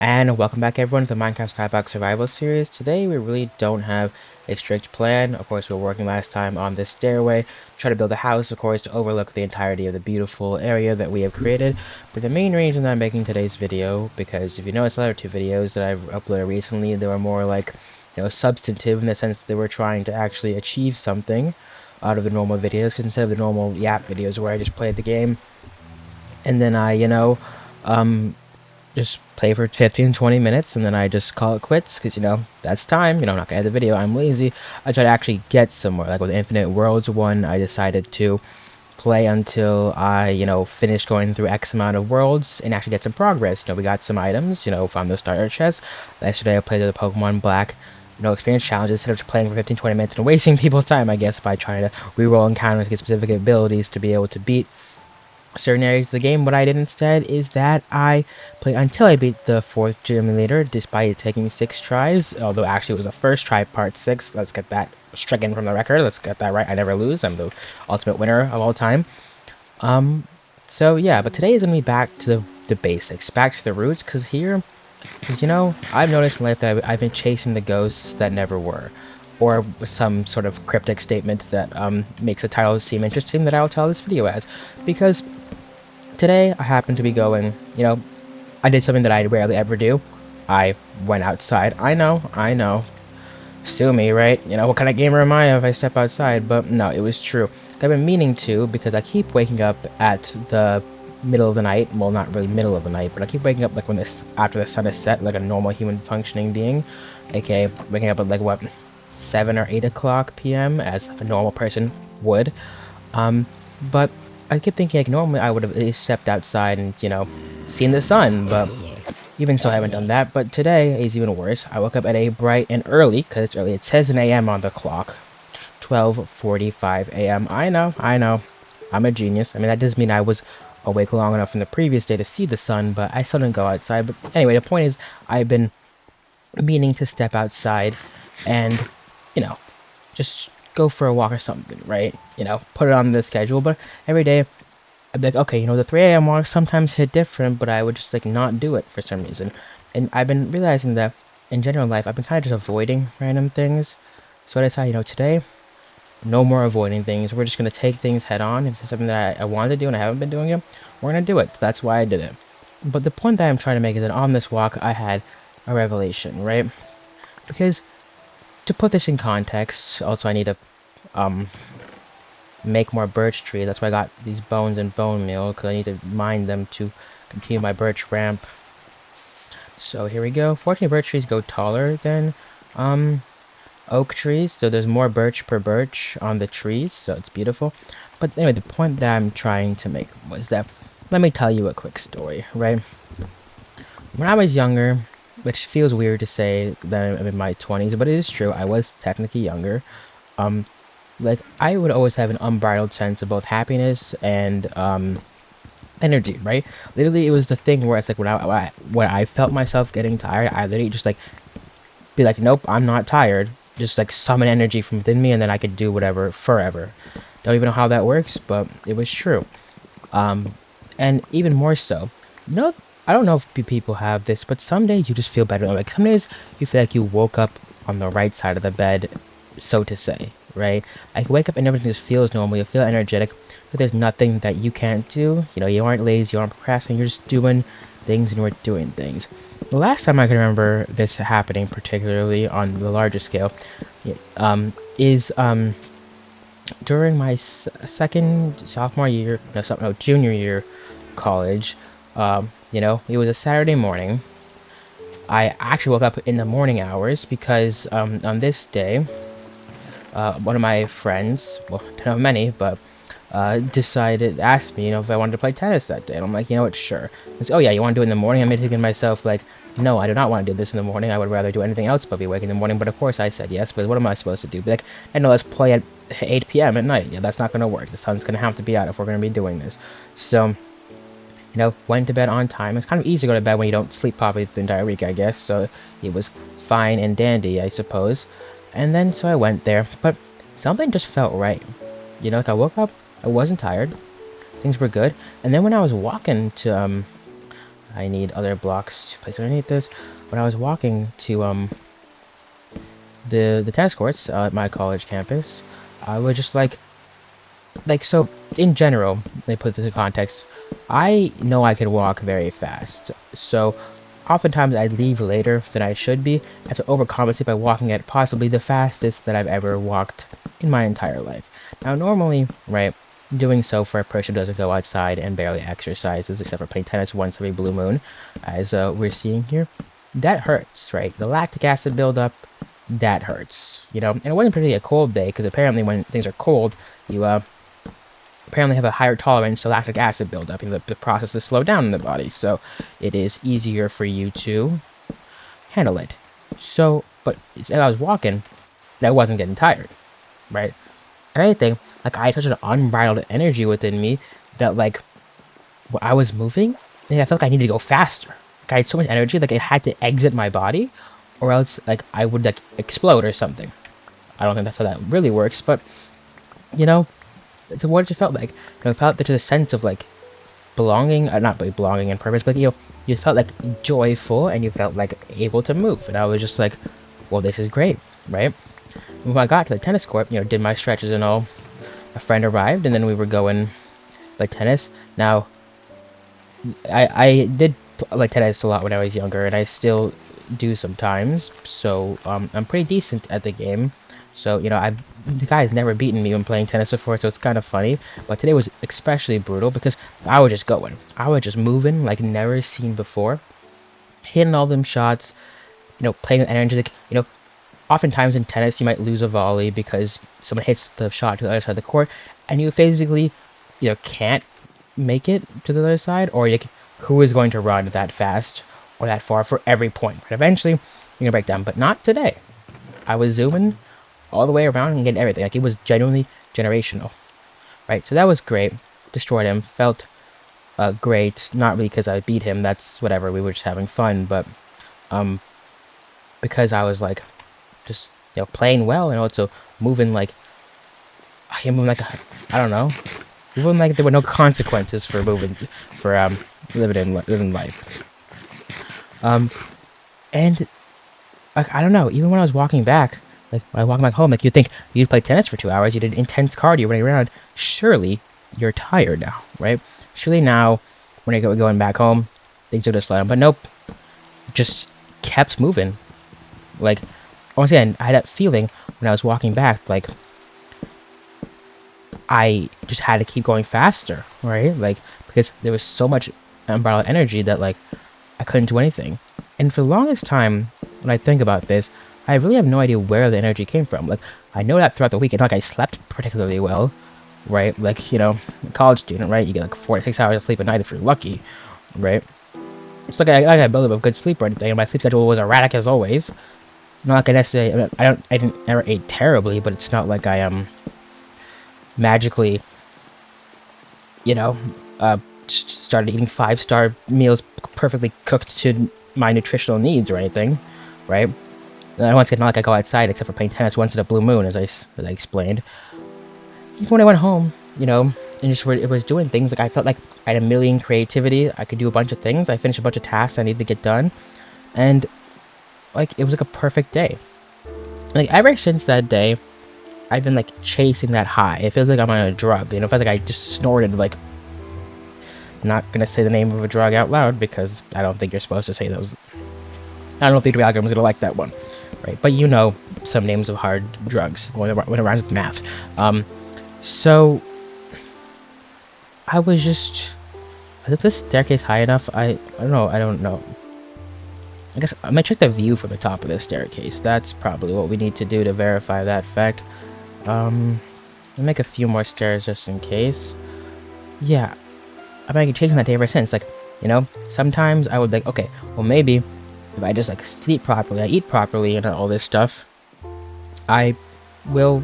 And welcome back everyone to the Minecraft Skybox Survival Series. Today we really don't have a strict plan. Of course, we were working last time on this stairway, try to build a house, of course, to overlook the entirety of the beautiful area that we have created. But the main reason that I'm making today's video, because if you notice the other two videos that I've uploaded recently, they were more like, substantive in the sense that they were trying to actually achieve something out of the normal videos, because instead of the normal yap videos where I just played the game and then I, just play for 15-20 minutes and then I just call it quits because that's time. I'm not gonna edit the video. I'm lazy. I try to actually get somewhere. Like with Infinite Worlds 1, I decided to play until I finish going through X amount of worlds and actually get some progress. We got some items. Found the starter chest. Yesterday I played the Pokemon Black experience challenges instead of just playing for 15-20 minutes and wasting people's time, I guess, by trying to reroll encounters to get specific abilities to be able to beat certain areas of the game. What I did instead is that I played until I beat the 4th gym leader, despite it taking 6 tries, although actually it was the first try, part 6. Let's get that stricken from the record. Let's get that right. I never lose. I'm the ultimate winner of all time. So yeah, but today is going to be back to the basics, back to the roots, because I've noticed in life that I've been chasing the ghosts that never were. Or some sort of cryptic statement that makes the title seem interesting that I'll tell this video as. Because today I happen to be going, I did something that I rarely ever do. I went outside. I know. Sue me, right? What kind of gamer am I if I step outside? But no, it was true. I've been meaning to because I keep waking up at the middle of the night. Well, not really middle of the night, but I keep waking up like after the sun is set, like a normal human functioning being. AKA waking up at like what, 7 or 8 o'clock p.m. as a normal person would. But I kept thinking like normally I would have at least stepped outside and seen the sun, but even so I haven't done that. But today is even worse. I woke up at a bright and early, because it's early. It says an a.m. on the clock. 12:45 a.m. I know. I'm a genius. I mean, that does mean I was awake long enough in the previous day to see the sun, but I still didn't go outside. But anyway, the point is I've been meaning to step outside and, just go for a walk or something, right? Put it on the schedule. But every day I'd be like, okay, the 3 a.m. walks sometimes hit different, but I would just like not do it for some reason. And I've been realizing that in general life, I've been kind of just avoiding random things. So I decided, today, no more avoiding things. We're just going to take things head on. If it's something that I wanted to do and I haven't been doing it, we're going to do it. So that's why I did it. But the point that I'm trying to make is that on this walk, I had a revelation, right? Because to put this in context, also I need to make more birch trees. That's why I got these bones and bone meal, because I need to mine them to continue my birch ramp. So here we go. Fortunately, birch trees go taller than oak trees, so there's more birch per birch on the trees, so it's beautiful. But anyway, the point that I'm trying to make was that, let me tell you a quick story, right? When I was younger, which feels weird to say that I'm in my 20s, but it is true, I was technically younger. Like, I would always have an unbridled sense of both happiness and energy, right? Literally, it was the thing where it's like when I felt myself getting tired, I literally just like be like, nope, I'm not tired. Just like summon energy from within me, and then I could do whatever forever. Don't even know how that works, but it was true. And even more so, I don't know if people have this, but some days you just feel better. Like some days you feel like you woke up on the right side of the bed, so to say, right? I wake up and everything just feels normal. You feel energetic, but there's nothing that you can't do. You aren't lazy, you aren't procrastinating. You're just doing things and you're doing things. The last time I can remember this happening, particularly on the larger scale, is during my second sophomore year, no, junior year, college. It was a Saturday morning. I actually woke up in the morning hours because on this day, one of my friends, well, I don't know many, but asked me, if I wanted to play tennis that day. And I'm like, what, sure. He said, oh yeah, you want to do it in the morning? I made thinking to myself, like, no, I do not want to do this in the morning. I would rather do anything else but be awake in the morning. But of course I said yes, but what am I supposed to do? Be like, I know, let's play at 8 p.m. at night. Yeah, that's not going to work. The sun's going to have to be out if we're going to be doing this. So, went to bed on time. It's kind of easy to go to bed when you don't sleep properly the entire week, I guess. So it was fine and dandy, I suppose. And then, so I went there. But something just felt right. Like I woke up, I wasn't tired. Things were good. And then when I was walking to I need other blocks to place underneath this. When I was walking to the tennis courts at my college campus, I was just like so in general, they put this in context. I know I can walk very fast, so oftentimes I leave later than I should be. I have to overcompensate by walking at possibly the fastest that I've ever walked in my entire life. Now, normally, right, doing so for a person who doesn't go outside and barely exercises, except for playing tennis once every blue moon, as we're seeing here, that hurts, right? The lactic acid buildup, that hurts, you know. And it wasn't particularly a cold day, because apparently when things are cold, you apparently have a higher tolerance to lactic acid buildup, and the process is slowed down in the body, so it is easier for you to handle it. So, but as I was walking, I wasn't getting tired, right? If anything, like I had such an unbridled energy within me that like when I was moving, I felt like I needed to go faster. Like I had so much energy, like it had to exit my body, or else like I would like explode or something. I don't think that's how that really works, but you know, it's what it just felt like. You know, it felt there's a sense of like belonging, not really belonging in purpose, but you felt like joyful and you felt like able to move. And I was just like, well, this is great, right? And when I got to the tennis court, did my stretches and all, a friend arrived and then we were going like tennis. Now, I did like tennis a lot when I was younger, and I still do sometimes. So I'm pretty decent at the game. So the guy's never beaten me when playing tennis before, so it's kind of funny. But today was especially brutal because I was just going, I was just moving like never seen before, hitting all them shots. Playing with energy. Like, oftentimes in tennis you might lose a volley because someone hits the shot to the other side of the court, and you physically, can't make it to the other side, or who is going to run that fast or that far for every point? But eventually, you're gonna break down. But not today. I was zooming all the way around and getting everything. Like it was genuinely generational, right? So that was great. Destroyed him. Felt great. Not really because I beat him. That's whatever. We were just having fun, but because I was like just playing well and also moving like moving like I don't know, moving like there were no consequences for moving for living life. And like I don't know, even when I was walking back, like when I was walking back home, like you'd think you'd play tennis for 2 hours, you did intense cardio running around. Surely you're tired now, right? Surely now when you're going back home, things are just slow down. But nope, just kept moving. Like once again, I had that feeling when I was walking back, like I just had to keep going faster, right? Like because there was so much unbridled energy that like I couldn't do anything. And for the longest time, when I think about this, I really have no idea where the energy came from. Like I know that throughout the week, it's not like I slept particularly well, right? Like a college student, right? You get like 4 to 6 hours of sleep a night if you're lucky, right? It's like I got a build up of good sleep or anything, and my sleep schedule was erratic as always. Not like I necessarily, I didn't ever ate terribly, but it's not like I magically, just started eating 5-star meals perfectly cooked to my nutritional needs or anything, right? And once again, not like I go outside except for playing tennis once in a blue moon, as I explained. Even when I went home, and just it was doing things like I felt like I had a million creativity. I could do a bunch of things. I finished a bunch of tasks I needed to get done, and like it was like a perfect day. Like ever since that day, I've been like chasing that high. It feels like I'm on a drug. It feels like I just snorted like. I'm not gonna say the name of a drug out loud because I don't think you're supposed to say those. I don't think the algorithm's gonna like that one, right? But some names of hard drugs when it rhymes with math. So I was just. Is this staircase high enough? I don't know. I don't know. I guess I'm gonna check the view from the top of the staircase. That's probably what we need to do to verify that fact. I'll make a few more stairs just in case. Yeah, I've been chasing that day ever since. Like, sometimes I would like, okay, well maybe if I just like sleep properly, I eat properly, and all this stuff, I will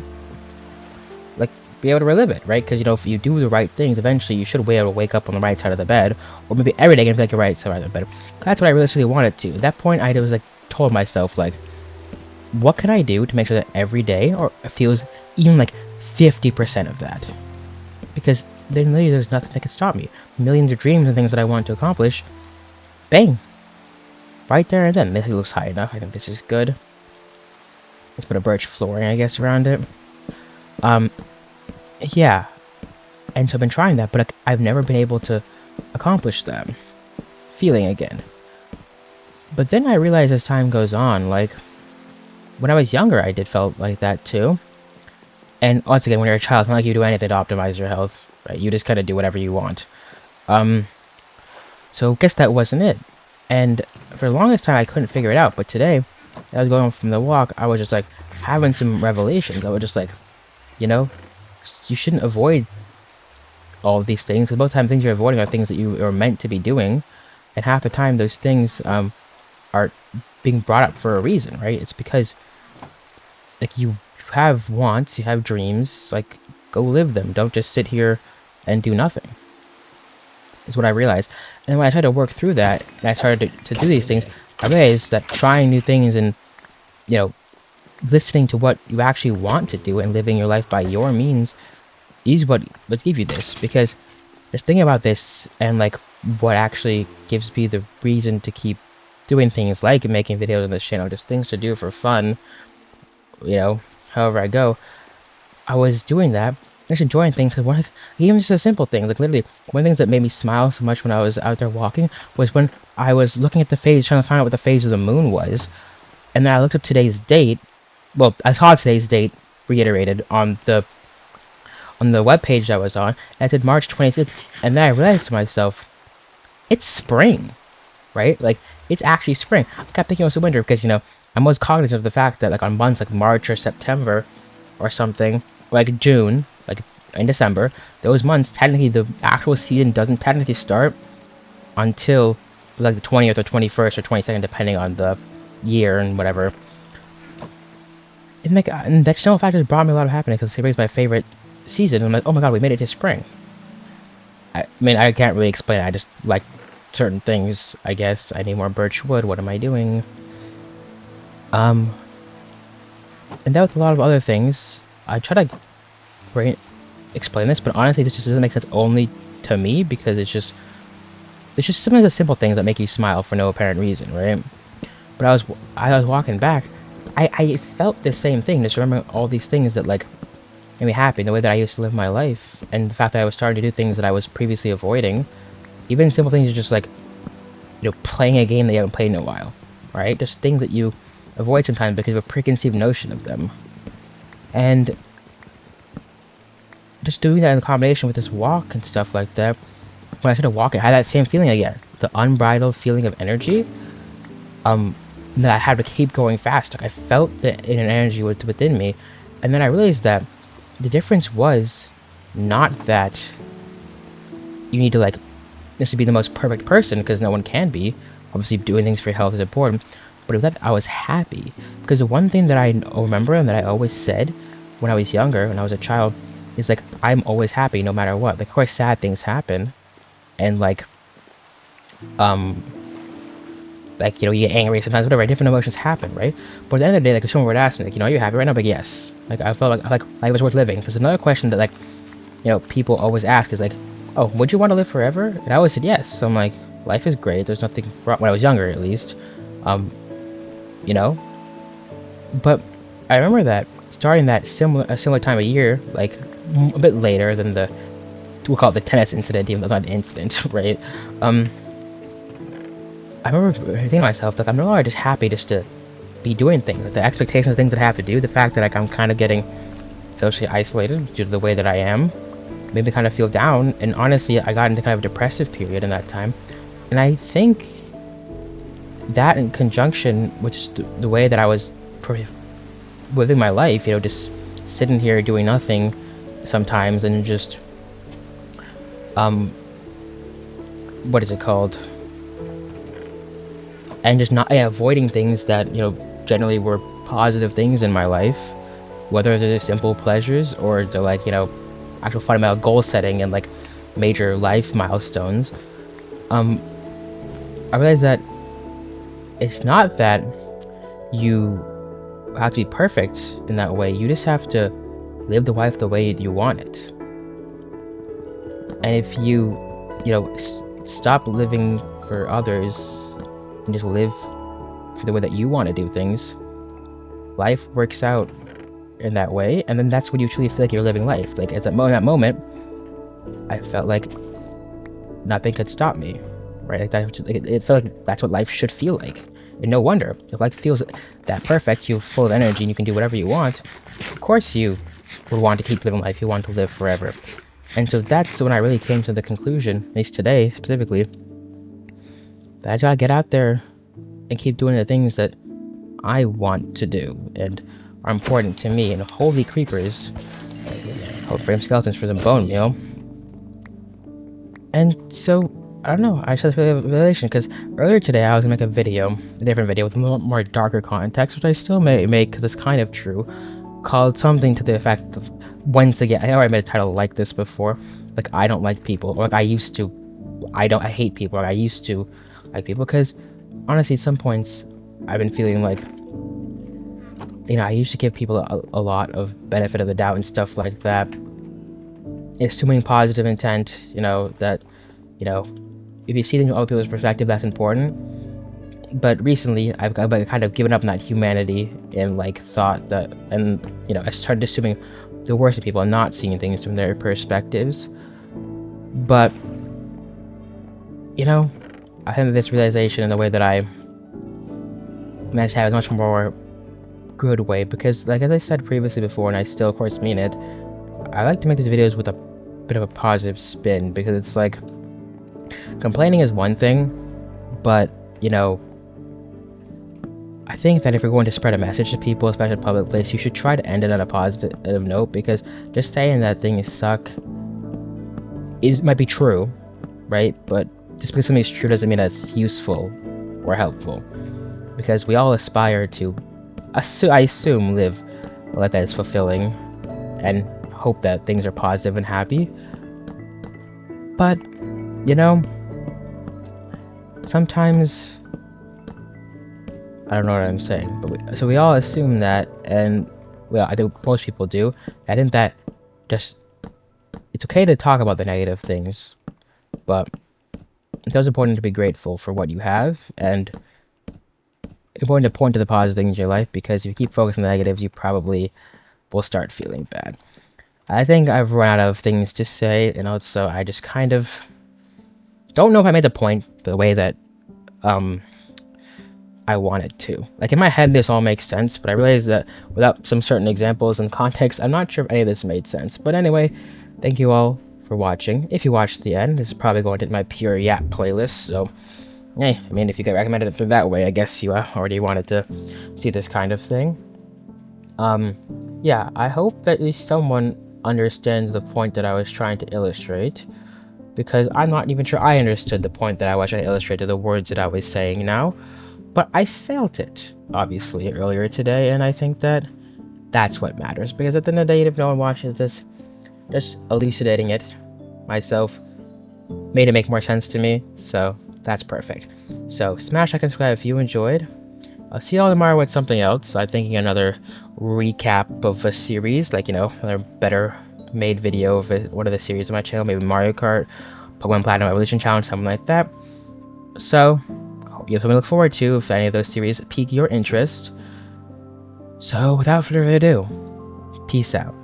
like be able to relive it, right? Because if you do the right things, eventually you should be able to wake up on the right side of the bed, or maybe every day gonna be like your right side of the bed. That's what I realistically wanted to. At that point, I was like told myself like, what can I do to make sure that every day or it feels even like 50% of that? Because then there's nothing that can stop me. Millions of dreams and things that I want to accomplish, bang, right there and then. This looks high enough. I think this is good. Let's put a birch flooring, I guess, around it. Um, yeah. And so I've been trying that, but like, I've never been able to accomplish that feeling again. But then I realized as time goes on, like, when I was younger, I did felt like that too. And once again, when you're a child, it's not like you do anything to optimize your health, right? You just kind of do whatever you want. So I guess that wasn't it. And for the longest time, I couldn't figure it out. But today, I was going from the walk, I was just like having some revelations. I was just like, you know, you shouldn't avoid all of these things, because most of the time things you're avoiding are things that you are meant to be doing. And half the time, those things are being brought up for a reason, right? It's because like you have wants, you have dreams, like go live them. Don't just sit here and do nothing. Is what I realized. And when I tried to work through that, and I started to do these things, I realized that trying new things and, you know, listening to what you actually want to do and living your life by your means is what gives you this. Because just thinking about this and like what actually gives me the reason to keep doing things like making videos on this channel, just things to do for fun, you know, however I go, I was doing that, just enjoying things, because one, even just a simple thing, like literally, one of the things that made me smile so much when I was out there walking was when I was looking at the phase, trying to find out what the phase of the moon was, and then I looked up today's date. Well, I saw today's date reiterated on the web page I was on, and it said March 26th, and then I realized to myself, it's spring, right? Like, it's actually spring. I kept thinking it was winter because, you know, I'm most cognizant of the fact that, like, on months like March or September or something, like June, like in December, those months, technically the actual season doesn't technically start until like the 20th or 21st or 22nd, depending on the year and whatever. And like, and that external factors brought me a lot of happiness because spring is my favorite season. I'm like, oh my god, we made it to spring. I mean, I can't really explain it. I just like certain things, I guess. I need more birch wood. What am I doing? And that with a lot of other things, I try to explain this, but honestly, this just doesn't make sense only to me, because it's just some of the simple things that make you smile for no apparent reason, right? But I was walking back, I felt the same thing, just remembering all these things that like made me happy, the way that I used to live my life, and the fact that I was starting to do things that I was previously avoiding. Even simple things, just like, you know, playing a game that you haven't played in a while, right? Just things that you avoid sometimes because of a preconceived notion of them. And just doing that in combination with this walk and stuff like that, when I started walking, I had that same feeling again. The unbridled feeling of energy, that I had to keep going fast. Like, I felt the inner energy within me. And then I realized that the difference was not that you need to, like, this to be the most perfect person, because no one can be. Obviously, doing things for your health is important. But it was that I was happy. Because the one thing that I remember and that I always said when I was younger, when I was a child, is like, I'm always happy no matter what. Like, of course, sad things happen. And like, you know, you get angry sometimes, whatever, different emotions happen, right? But at the end of the day, like, if someone were to ask me, like, you know, are you happy right now? But yes. Like, I felt like life was worth living. Because another question that, like, you know, people always ask is like, oh, would you want to live forever? And I always said yes. So I'm like, life is great. There's nothing wrong, when I was younger, at least. You know? But I remember that starting that a similar time of year, like, a bit later than we'll call it the tennis incident, even though it's not an incident, right? I remember thinking to myself, like, I'm no longer just happy just to be doing things. Like, the expectations of things that I have to do, the fact that, like, I'm kind of getting socially isolated due to the way that I am, made me kind of feel down. And honestly, I got into kind of a depressive period in that time. And I think that, in conjunction with just the way that I was living my life, you know, just sitting here doing nothing sometimes, and just what is it called, and just not avoiding things that, you know, generally were positive things in my life, whether they're simple pleasures or they're, like, you know, actual fundamental goal setting and like major life milestones. I realized that it's not that you have to be perfect in that way. You just have to live the life the way you want it. And if you know, stop living for others and just live for the way that you want to do things, life works out in that way, and then that's when you truly feel like you're living life. Like, at that moment, I felt like nothing could stop me, right? Like that, like it felt like that's what life should feel like. And no wonder, if life feels that perfect, you're full of energy and you can do whatever you want, of course you would want to keep living life, you want to live forever. And so that's when I really came to the conclusion, at least today specifically, that I gotta get out there and keep doing the things that I want to do and are important to me. And holy creepers, hope frame skeletons for some bone meal. And so, I don't know, I just had this revelation, because earlier today I was gonna make a different video with a little more darker context, which I still may make because it's kind of true, called something to the effect of, once again, I know I made a title like this before, like, I don't like people, or like, I used to, I hate people, or I used to like people, because honestly, at some points, I've been feeling like, you know, I used to give people a lot of benefit of the doubt and stuff like that, assuming positive intent, you know, that, you know, if you see things from other people's perspective, that's important. But recently, I've kind of given up on that humanity and, like, thought that, and, you know, I started assuming the worst of people and not seeing things from their perspectives. But, you know, I think this realization in the way that I managed to have a much more good way, because, like, as I said previously before, and I still, of course, mean it, I like to make these videos with a bit of a positive spin, because it's like, complaining is one thing, but, you know, I think that if you're going to spread a message to people, especially in a public place, you should try to end it on a positive note, because just saying that things suck might be true, right? But just because something's true doesn't mean that it's useful or helpful, because we all aspire to, I assume, live a life that is fulfilling and hope that things are positive and happy. But, you know, sometimes, I don't know what I'm saying, but so we all assume that, and, well, I think most people do. I think that just, it's okay to talk about the negative things, but it's also important to be grateful for what you have, and important to point to the positive things in your life, because if you keep focusing on the negatives, you probably will start feeling bad. I think I've run out of things to say, and also I just kind of don't know if I made the point the way that I wanted to. Like, in my head, this all makes sense, but I realized that without some certain examples and context, I'm not sure if any of this made sense. But anyway, thank you all for watching. If you watched the end, this is probably going to my pure yap playlist, so hey, I mean, if you get recommended it through that way, I guess you already wanted to see this kind of thing. Yeah, I hope that at least someone understands the point that I was trying to illustrate, because I'm not even sure I understood the point that I was trying to illustrate to the words that I was saying now, but I felt it, obviously, earlier today, and I think that that's what matters, because at the end of the day, if no one watches this, just elucidating it myself made it make more sense to me, so that's perfect. So smash like and subscribe if you enjoyed. I'll see y'all tomorrow with something else. I'm thinking another recap of a series, like, you know, another better made video of one of the series on my channel, maybe Mario Kart, Pokemon Platinum Evolution Challenge, something like that. So, hope you have something to look forward to if any of those series pique your interest. So, without further ado, peace out.